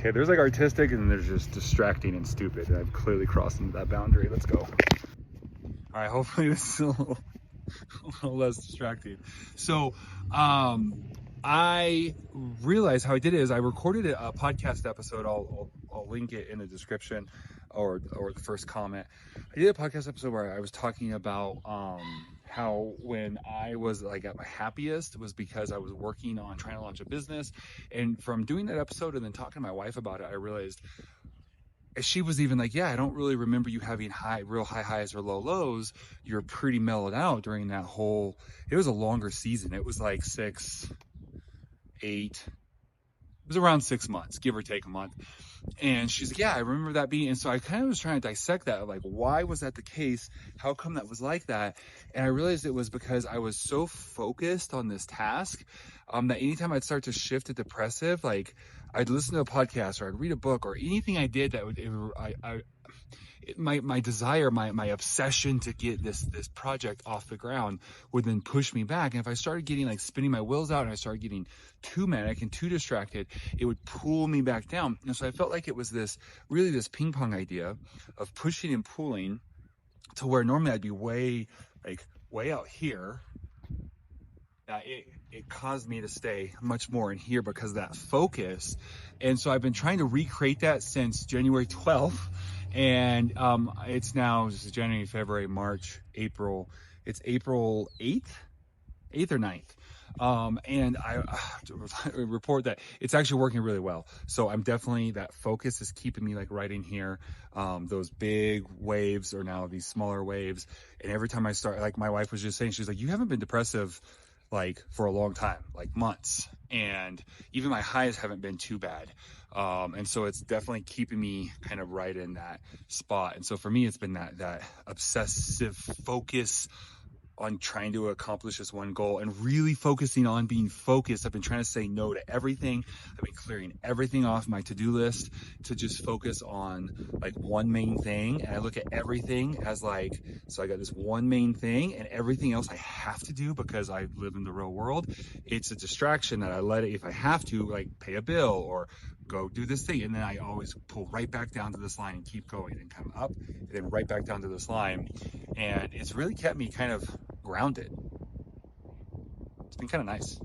Okay, there's like artistic and there's just distracting and stupid. And I've clearly crossed into that boundary. Let's go. All right, hopefully this is a little less distracting. So, I realized how I did it is I recorded a podcast episode. I'll link it in the description or the first comment. I did a podcast episode where I was talking about how when I was like at my happiest was because I was working on trying to launch a business. And from doing that episode and then talking to my wife about it, I realized she was even like, yeah, I don't really remember you having real high highs or low lows. You're pretty mellowed out during that whole, it was a longer season. It was like 6, 8, it was around 6 months, give or take a month. And she's like, yeah, I remember that being. And so I kind of was trying to dissect that. Like, why was that the case? How come that was like that? And I realized it was because I was so focused on this task that anytime I'd start to shift to depressive, like I'd listen to a podcast or I'd read a book or anything I did that would, my desire, my obsession to get this project off the ground would then push me back. And if I started getting like spinning my wheels out and I started getting too manic and too distracted, it would pull me back down. And so I felt like it was this ping pong idea of pushing and pulling to where normally I'd be way out here. It caused me to stay much more in here because of that focus. And so I've been trying to recreate that since January 12th. And it's now just January, February, March, April. It's April 8th or 9th. And I report that it's actually working really well. So I'm definitely, that focus is keeping me like right in here. Those big waves are now these smaller waves. And every time I start, like my wife was just saying, she's like, you haven't been depressive like for a long time, like months. And even my highs haven't been too bad. And so it's definitely keeping me kind of right in that spot. And so for me, it's been that obsessive focus on trying to accomplish this one goal and really focusing on being focused. I've been trying to say no to everything. I've been clearing everything off my to-do list to just focus on like one main thing. And I look at everything as like, so I got this one main thing and everything else I have to do because I live in the real world. It's a distraction that I let it, if I have to, like pay a bill or go do this thing. And then I always pull right back down to this line and keep going and come up and then right back down to this line. And it's really kept me kind of grounded. It's been kind of nice.